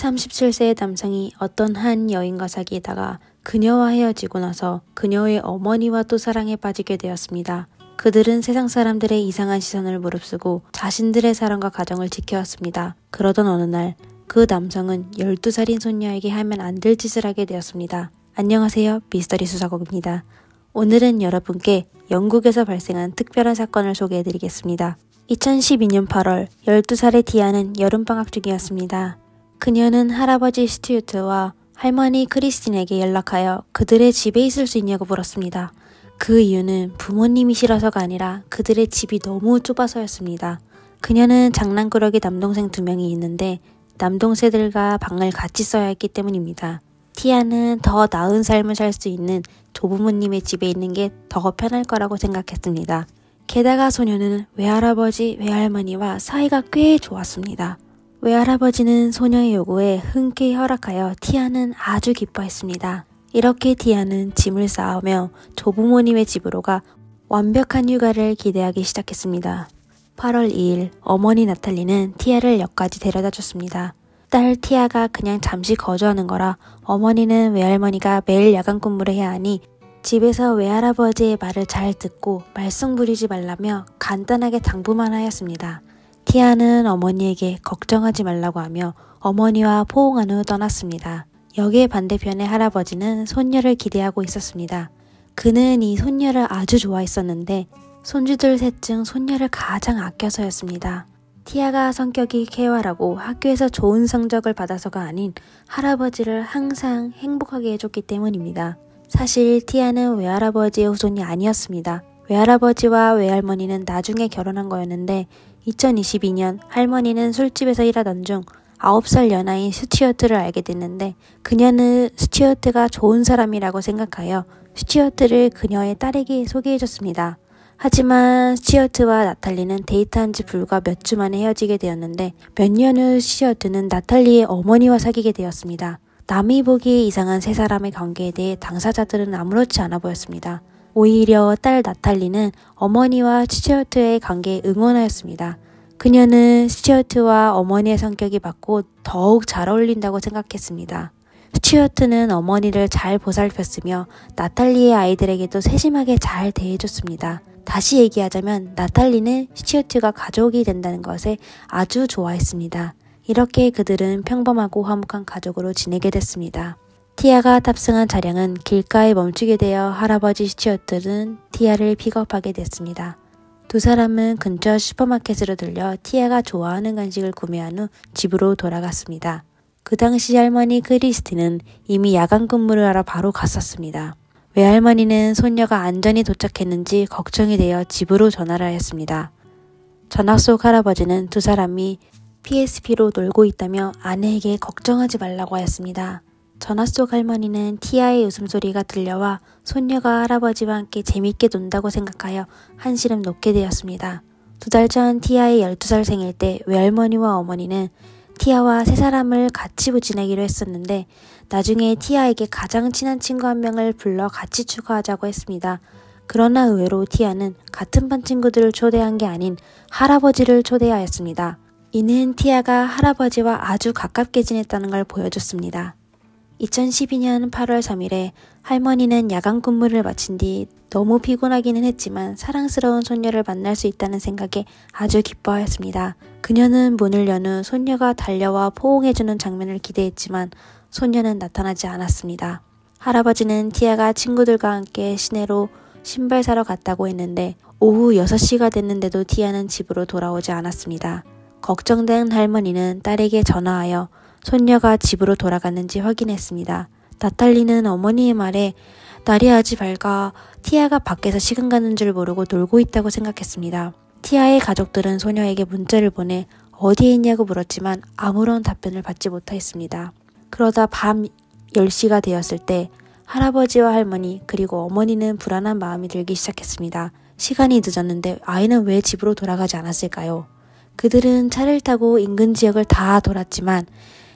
37세의 남성이 어떤 한 여인과 사귀다가 그녀와 헤어지고 나서 그녀의 어머니와 또 사랑에 빠지게 되었습니다. 그들은 세상 사람들의 이상한 시선을 무릅쓰고 자신들의 사랑과 가정을 지켜왔습니다. 그러던 어느 날 그 남성은 12살인 손녀에게 하면 안 될 짓을 하게 되었습니다. 안녕하세요, 미스터리 수사국입니다. 오늘은 여러분께 영국에서 발생한 특별한 사건을 소개해드리겠습니다. 2012년 8월 12살의 디아는 여름방학 중이었습니다. 그녀는 할아버지 스튜어트와 할머니 크리스틴에게 연락하여 그들의 집에 있을 수 있냐고 물었습니다. 그 이유는 부모님이 싫어서가 아니라 그들의 집이 너무 좁아서였습니다. 그녀는 장난꾸러기 남동생 2명이 있는데 남동생들과 방을 같이 써야 했기 때문입니다. 티아는 더 나은 삶을 살 수 있는 조부모님의 집에 있는 게 더 편할 거라고 생각했습니다. 게다가 소녀는 외할아버지, 외할머니와 사이가 꽤 좋았습니다. 외할아버지는 소녀의 요구에 흔쾌히 허락하여 티아는 아주 기뻐했습니다. 이렇게 티아는 짐을 쌓으며 조부모님의 집으로 가 완벽한 휴가를 기대하기 시작했습니다. 8월 2일 어머니 나탈리는 티아를 역까지 데려다 줬습니다. 딸 티아가 그냥 잠시 거주하는 거라 어머니는 외할머니가 매일 야간 근무를 해야 하니 집에서 외할아버지의 말을 잘 듣고 말썽 부리지 말라며 간단하게 당부만 하였습니다. 티아는 어머니에게 걱정하지 말라고 하며 어머니와 포옹한 후 떠났습니다. 역의 반대편의 할아버지는 손녀를 기대하고 있었습니다. 그는 이 손녀를 아주 좋아했었는데 손주들 셋 중 손녀를 가장 아껴서였습니다. 티아가 성격이 쾌활하고 학교에서 좋은 성적을 받아서가 아닌 할아버지를 항상 행복하게 해줬기 때문입니다. 사실 티아는 외할아버지의 후손이 아니었습니다. 외할아버지와 외할머니는 나중에 결혼한 거였는데 2022년 할머니는 술집에서 일하던 중 9살 연하인 스튜어트를 알게 됐는데 그녀는 스튜어트가 좋은 사람이라고 생각하여 스튜어트를 그녀의 딸에게 소개해줬습니다. 하지만 스튜어트와 나탈리는 데이트한 지 불과 몇 주 만에 헤어지게 되었는데 몇 년 후 스튜어트는 나탈리의 어머니와 사귀게 되었습니다. 남이 보기에 이상한 세 사람의 관계에 대해 당사자들은 아무렇지 않아 보였습니다. 오히려 딸 나탈리는 어머니와 스튜어트의 관계에 응원하였습니다. 그녀는 스튜어트와 어머니의 성격이 맞고 더욱 잘 어울린다고 생각했습니다. 스튜어트는 어머니를 잘 보살폈으며 나탈리의 아이들에게도 세심하게 잘 대해줬습니다. 다시 얘기하자면 나탈리는 스튜어트가 가족이 된다는 것에 아주 좋아했습니다. 이렇게 그들은 평범하고 화목한 가족으로 지내게 됐습니다. 티아가 탑승한 차량은 길가에 멈추게 되어 할아버지 스튜어트는 티아를 픽업하게 됐습니다. 두 사람은 근처 슈퍼마켓으로 들려 티아가 좋아하는 간식을 구매한 후 집으로 돌아갔습니다. 그 당시 할머니 크리스틴은 이미 야간 근무를 하러 바로 갔었습니다. 외할머니는 손녀가 안전히 도착했는지 걱정이 되어 집으로 전화를 하였습니다. 전화 속 할아버지는 두 사람이 PSP로 놀고 있다며 아내에게 걱정하지 말라고 하였습니다. 전화 속 할머니는 티아의 웃음소리가 들려와 손녀가 할아버지와 함께 재밌게 논다고 생각하여 한시름 놓게 되었습니다. 2달 전 티아의 12살 생일 때 외할머니와 어머니는 티아와 세 사람을 같이 지내기로 했었는데 나중에 티아에게 가장 친한 친구 한 명을 불러 같이 축하하자고 했습니다. 그러나 의외로 티아는 같은 반 친구들을 초대한 게 아닌 할아버지를 초대하였습니다. 이는 티아가 할아버지와 아주 가깝게 지냈다는 걸 보여줬습니다. 2012년 8월 3일에 할머니는 야간 근무를 마친 뒤 너무 피곤하기는 했지만 사랑스러운 손녀를 만날 수 있다는 생각에 아주 기뻐하였습니다. 그녀는 문을 연 후 손녀가 달려와 포옹해주는 장면을 기대했지만 손녀는 나타나지 않았습니다. 할아버지는 티아가 친구들과 함께 시내로 신발 사러 갔다고 했는데 오후 6시가 됐는데도 티아는 집으로 돌아오지 않았습니다. 걱정된 할머니는 딸에게 전화하여 손녀가 집으로 돌아갔는지 확인했습니다. 나탈리는 어머니의 말에 날이 아직 밝아 티아가 밖에서 시간 가는 줄 모르고 놀고 있다고 생각했습니다. 티아의 가족들은 소녀에게 문자를 보내 어디에 있냐고 물었지만 아무런 답변을 받지 못하였습니다. 그러다 밤 10시가 되었을 때 할아버지와 할머니 그리고 어머니는 불안한 마음이 들기 시작했습니다. 시간이 늦었는데 아이는 왜 집으로 돌아가지 않았을까요? 그들은 차를 타고 인근 지역을 다 돌았지만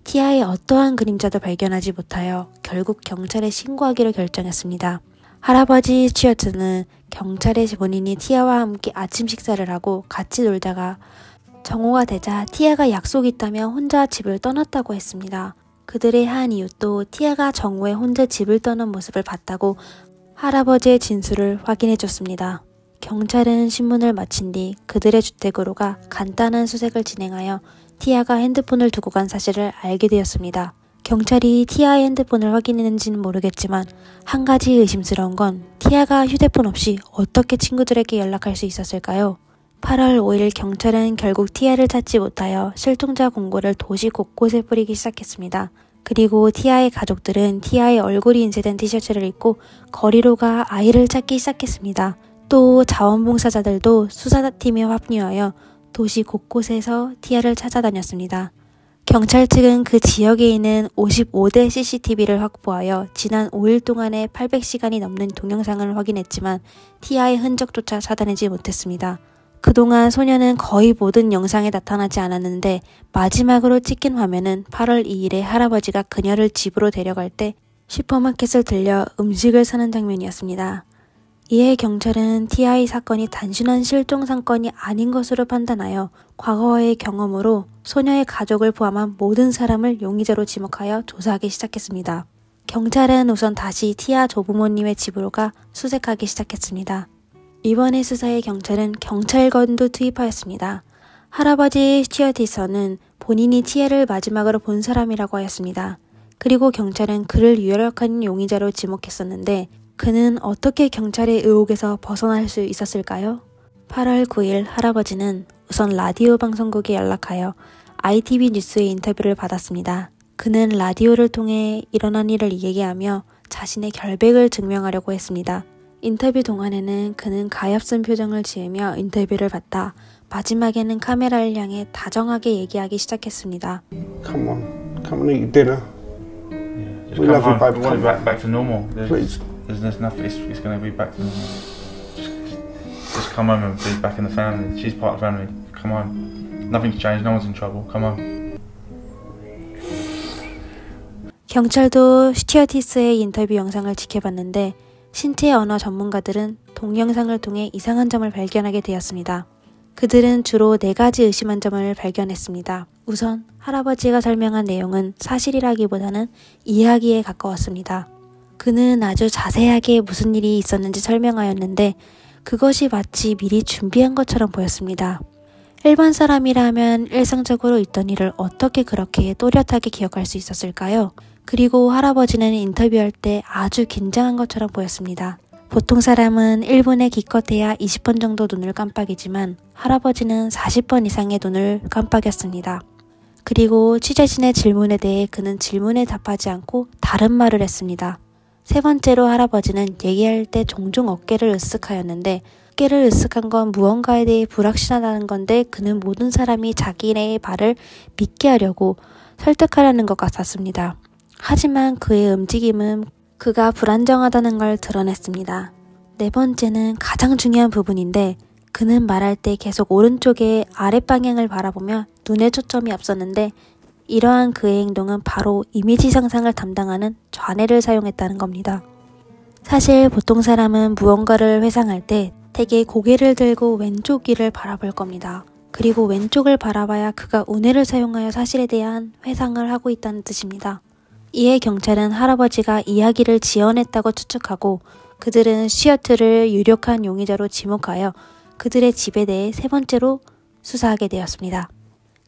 티아의 어떠한 그림자도 발견하지 못하여 결국 경찰에 신고하기로 결정했습니다. 할아버지 스튜어트는 경찰에 본인이 티아와 함께 아침 식사를 하고 같이 놀다가 정오가 되자 티아가 약속이 있다며 혼자 집을 떠났다고 했습니다. 그들의 한 이웃도 티아가 정오에 혼자 집을 떠난 모습을 봤다고 할아버지의 진술을 확인해 줬습니다. 경찰은 신문을 마친 뒤 그들의 주택으로 가 간단한 수색을 진행하여 티아가 핸드폰을 두고 간 사실을 알게 되었습니다. 경찰이 티아의 핸드폰을 확인했는지는 모르겠지만 한 가지 의심스러운 건 티아가 휴대폰 없이 어떻게 친구들에게 연락할 수 있었을까요? 8월 5일 경찰은 결국 티아를 찾지 못하여 실종자 공고를 도시 곳곳에 뿌리기 시작했습니다. 그리고 티아의 가족들은 티아의 얼굴이 인쇄된 티셔츠를 입고 거리로 가 아이를 찾기 시작했습니다. 또 자원봉사자들도 수사팀에 합류하여 도시 곳곳에서 티아를 찾아다녔습니다. 경찰 측은 그 지역에 있는 55대 CCTV를 확보하여 지난 5일 동안의 800시간이 넘는 동영상을 확인했지만 티아의 흔적조차 찾아내지 못했습니다. 그동안 소녀는 거의 모든 영상에 나타나지 않았는데 마지막으로 찍힌 화면은 8월 2일에 할아버지가 그녀를 집으로 데려갈 때 슈퍼마켓을 들려 음식을 사는 장면이었습니다. 이에 경찰은 티아의 사건이 단순한 실종 사건이 아닌 것으로 판단하여 과거의 경험으로 소녀의 가족을 포함한 모든 사람을 용의자로 지목하여 조사하기 시작했습니다. 경찰은 우선 다시 티아 조부모님의 집으로 가 수색하기 시작했습니다. 이번의 수사에 경찰은 경찰관도 투입하였습니다. 할아버지 스튜어티서는 본인이 티아를 마지막으로 본 사람이라고 하였습니다. 그리고 경찰은 그를 유력한 용의자로 지목했었는데 그는 어떻게 경찰의 의혹에서 벗어날 수 있었을까요? 8월 9일 할아버지는 우선 라디오 방송국에 연락하여 ITV 뉴스의 인터뷰를 받았습니다. 그는 라디오를 통해 일어난 일을 얘기하며 자신의 결백을 증명하려고 했습니다. 인터뷰 동안에는 그는 가엾은 표정을 지으며 인터뷰를 받다 마지막에는 카메라를 향해 다정하게 얘기하기 시작했습니다. Come on eat dinner. Yeah, We love you, babe. We want it back to normal. Please. There's nothing. It's going to be back to normal. Just come home and be back in the family. She's part of the family. Come home. Nothing's changed. No one's in trouble. Come home. 경찰도 스튜어티스의 인터뷰 영상을 지켜봤는데 신체 언어 전문가들은 동영상을 통해 이상한 점을 발견하게 되었습니다. 그들은 주로 4가지 의심한 점을 발견했습니다. 우선 할아버지가 설명한 내용은 사실이라기보다는 이야기에 가까웠습니다. 그는 아주 자세하게 무슨 일이 있었는지 설명하였는데 그것이 마치 미리 준비한 것처럼 보였습니다. 일반 사람이라면 일상적으로 있던 일을 어떻게 그렇게 또렷하게 기억할 수 있었을까요? 그리고 할아버지는 인터뷰할 때 아주 긴장한 것처럼 보였습니다. 보통 사람은 1분에 기껏해야 20번 정도 눈을 깜빡이지만 할아버지는 40번 이상의 눈을 깜빡였습니다. 그리고 취재진의 질문에 대해 그는 질문에 답하지 않고 다른 말을 했습니다. 세 번째로 할아버지는 얘기할 때 종종 어깨를 으쓱하였는데 어깨를 으쓱한 건 무언가에 대해 불확실하다는 건데 그는 모든 사람이 자기네의 말을 믿게 하려고 설득하려는 것 같았습니다. 하지만 그의 움직임은 그가 불안정하다는 걸 드러냈습니다. 네 번째는 가장 중요한 부분인데 그는 말할 때 계속 오른쪽의 아랫방향을 바라보며 눈에 초점이 없었는데 이러한 그의 행동은 바로 이미지 상상을 담당하는 좌뇌를 사용했다는 겁니다. 사실 보통 사람은 무언가를 회상할 때 대개 고개를 들고 왼쪽 귀를 바라볼 겁니다. 그리고 왼쪽을 바라봐야 그가 우뇌를 사용하여 사실에 대한 회상을 하고 있다는 뜻입니다. 이에 경찰은 할아버지가 이야기를 지어냈다고 추측하고 그들은 스튜어트를 유력한 용의자로 지목하여 그들의 집에 대해 세 번째로 수사하게 되었습니다.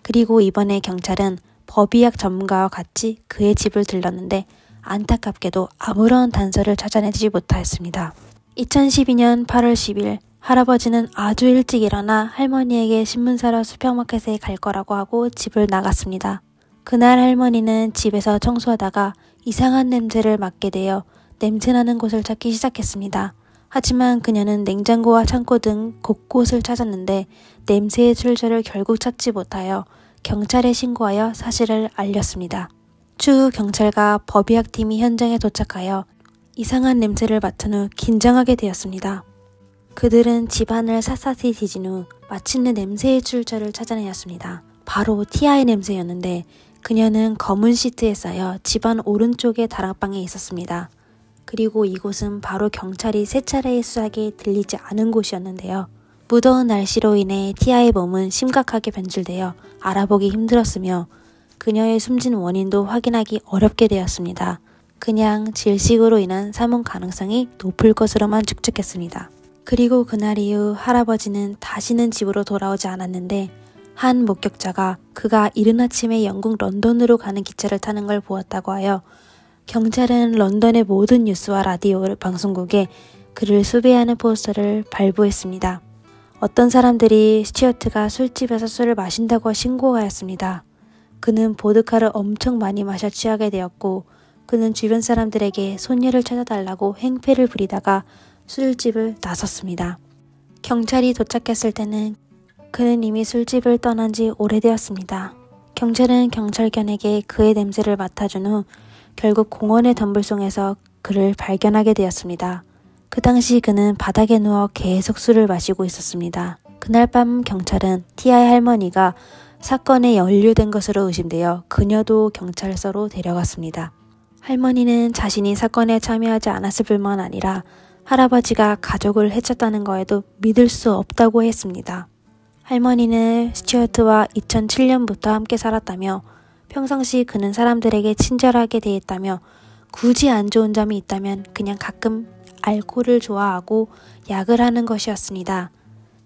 그리고 이번에 경찰은 법의학 전문가와 같이 그의 집을 들렀는데 안타깝게도 아무런 단서를 찾아내지 못하였습니다. 2012년 8월 10일 할아버지는 아주 일찍 일어나 할머니에게 신문 사러 슈퍼마켓에 갈 거라고 하고 집을 나갔습니다. 그날 할머니는 집에서 청소하다가 이상한 냄새를 맡게 되어 냄새나는 곳을 찾기 시작했습니다. 하지만 그녀는 냉장고와 창고 등 곳곳을 찾았는데 냄새의 출처를 결국 찾지 못하여 경찰에 신고하여 사실을 알렸습니다. 추후 경찰과 법의학팀이 현장에 도착하여 이상한 냄새를 맡은 후 긴장하게 되었습니다. 그들은 집안을 샅샅이 뒤진 후 마침내 냄새의 출처를 찾아내었습니다. 바로 티아의 냄새였는데 그녀는 검은 시트에 쌓여 집안 오른쪽의 다락방에 있었습니다. 그리고 이곳은 바로 경찰이 세 차례의 수사에 들리지 않은 곳이었는데요. 무더운 날씨로 인해 티아의 몸은 심각하게 변질되어 알아보기 힘들었으며 그녀의 숨진 원인도 확인하기 어렵게 되었습니다. 그냥 질식으로 인한 사망 가능성이 높을 것으로만 추측했습니다. 그리고 그날 이후 할아버지는 다시는 집으로 돌아오지 않았는데 한 목격자가 그가 이른 아침에 영국 런던으로 가는 기차를 타는 걸 보았다고 하여 경찰은 런던의 모든 뉴스와 라디오 방송국에 그를 수배하는 포스터를 발부했습니다. 어떤 사람들이 스튜어트가 술집에서 술을 마신다고 신고하였습니다. 그는 보드카를 엄청 많이 마셔 취하게 되었고 그는 주변 사람들에게 손녀를 찾아달라고 행패를 부리다가 술집을 나섰습니다. 경찰이 도착했을 때는 그는 이미 술집을 떠난 지 오래되었습니다. 경찰은 경찰견에게 그의 냄새를 맡아준 후 결국 공원의 덤불송에서 그를 발견하게 되었습니다. 그 당시 그는 바닥에 누워 계속 술을 마시고 있었습니다. 그날 밤 경찰은 티아의 할머니가 사건에 연루된 것으로 의심되어 그녀도 경찰서로 데려갔습니다. 할머니는 자신이 사건에 참여하지 않았을 뿐만 아니라 할아버지가 가족을 해쳤다는 거에도 믿을 수 없다고 했습니다. 할머니는 스튜어트와 2007년부터 함께 살았다며 평상시 그는 사람들에게 친절하게 대했다며 굳이 안 좋은 점이 있다면 그냥 가끔 알코올을 좋아하고 약을 하는 것이었습니다.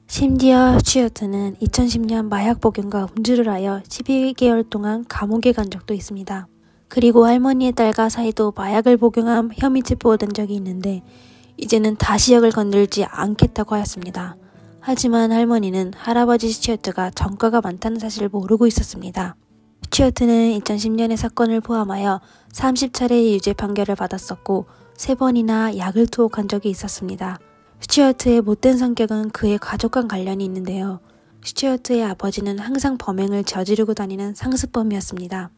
심지어 스튜어트는 2010년 마약 복용과 음주를 하여 12개월 동안 감옥에 간 적도 있습니다. 그리고 할머니의 딸과 사이도 마약을 복용한 혐의 체포된 적이 있는데 이제는 다시 약을 건들지 않겠다고 하였습니다. 하지만 할머니는 할아버지 스튜어트가 전과가 많다는 사실을 모르고 있었습니다. 스튜어트는 2010년의 사건을 포함하여 30차례의 유죄 판결을 받았었고 3번이나 약을 투옥한 적이 있었습니다. 스튜어트의 못된 성격은 그의 가족과 관련이 있는데요. 스튜어트의 아버지는 항상 범행을 저지르고 다니는 상습범이었습니다.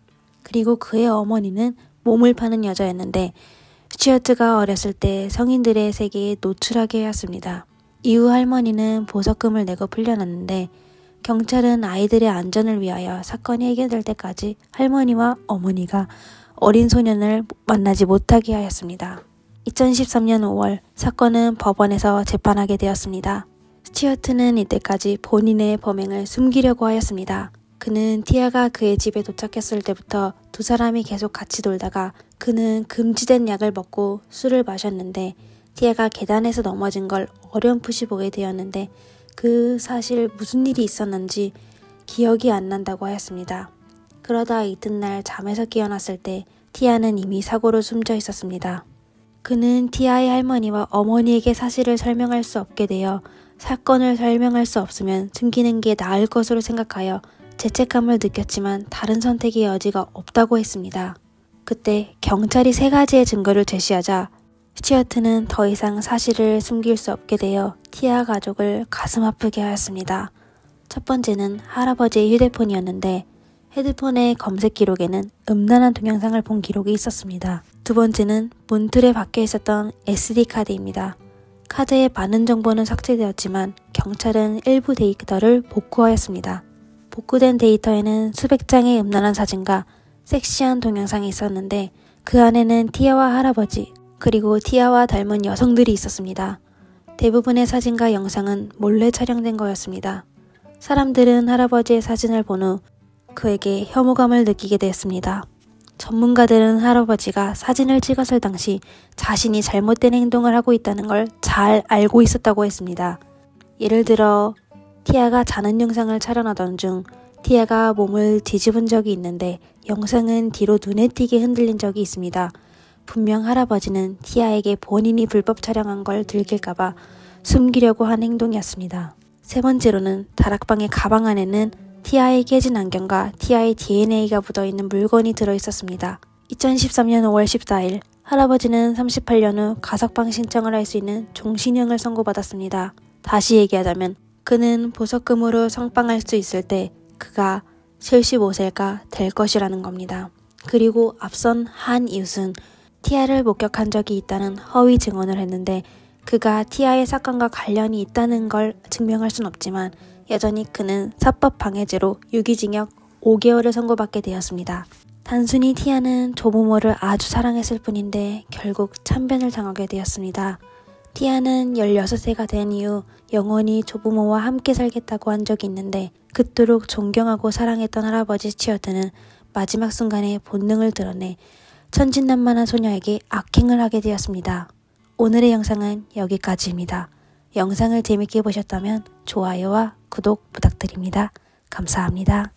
그리고 그의 어머니는 몸을 파는 여자였는데 스튜어트가 어렸을 때 성인들의 세계에 노출하게 하였습니다. 이후 할머니는 보석금을 내고 풀려났는데 경찰은 아이들의 안전을 위하여 사건이 해결될 때까지 할머니와 어머니가 어린 소년을 만나지 못하게 하였습니다. 2013년 5월 사건은 법원에서 재판하게 되었습니다. 스튜어트는 이때까지 본인의 범행을 숨기려고 하였습니다. 그는 티아가 그의 집에 도착했을 때부터 두 사람이 계속 같이 놀다가 그는 금지된 약을 먹고 술을 마셨는데 티아가 계단에서 넘어진 걸 어렴풋이 보게 되었는데 그 사실 무슨 일이 있었는지 기억이 안 난다고 하였습니다. 그러다 이튿날 잠에서 깨어났을 때 티아는 이미 사고로 숨져 있었습니다. 그는 티아의 할머니와 어머니에게 사실을 설명할 수 없게 되어 사건을 설명할 수 없으면 숨기는 게 나을 것으로 생각하여 죄책감을 느꼈지만 다른 선택의 여지가 없다고 했습니다. 그때 경찰이 3가지의 증거를 제시하자 스튜어트는 더 이상 사실을 숨길 수 없게 되어 티아 가족을 가슴 아프게 하였습니다. 첫 번째는 할아버지의 휴대폰이었는데 헤드폰의 검색 기록에는 음란한 동영상을 본 기록이 있었습니다. 두 번째는 문틀에 박혀 있었던 SD카드입니다. 카드의 많은 정보는 삭제되었지만 경찰은 일부 데이터를 복구하였습니다. 복구된 데이터에는 수백 장의 음란한 사진과 섹시한 동영상이 있었는데 그 안에는 티아와 할아버지 그리고 티아와 닮은 여성들이 있었습니다. 대부분의 사진과 영상은 몰래 촬영된 거였습니다. 사람들은 할아버지의 사진을 본 후 그에게 혐오감을 느끼게 되었습니다. 전문가들은 할아버지가 사진을 찍었을 당시 자신이 잘못된 행동을 하고 있다는 걸 잘 알고 있었다고 했습니다. 예를 들어 티아가 자는 영상을 촬영하던 중 티아가 몸을 뒤집은 적이 있는데 영상은 뒤로 눈에 띄게 흔들린 적이 있습니다. 분명 할아버지는 티아에게 본인이 불법 촬영한 걸 들킬까봐 숨기려고 한 행동이었습니다. 세 번째로는 다락방의 가방 안에는 티아의 깨진 안경과 티아의 DNA가 묻어있는 물건이 들어있었습니다. 2013년 5월 14일 할아버지는 38년 후 가석방 신청을 할 수 있는 종신형을 선고받았습니다. 다시 얘기하자면 그는 보석금으로 석방할 수 있을 때 그가 75세가 될 것이라는 겁니다. 그리고 앞선 한 이웃은 티아를 목격한 적이 있다는 허위 증언을 했는데 그가 티아의 사건과 관련이 있다는 걸 증명할 순 없지만 여전히 그는 사법 방해죄로 유기징역 5개월을 선고받게 되었습니다. 단순히 티아는 조부모를 아주 사랑했을 뿐인데 결국 참변을 당하게 되었습니다. 티아는 16세가 된 이후 영원히 조부모와 함께 살겠다고 한 적이 있는데 그토록 존경하고 사랑했던 할아버지 스튜어트는 마지막 순간에 본능을 드러내 천진난만한 소녀에게 악행을 하게 되었습니다. 오늘의 영상은 여기까지입니다. 영상을 재밌게 보셨다면 좋아요와 구독 부탁드립니다. 감사합니다.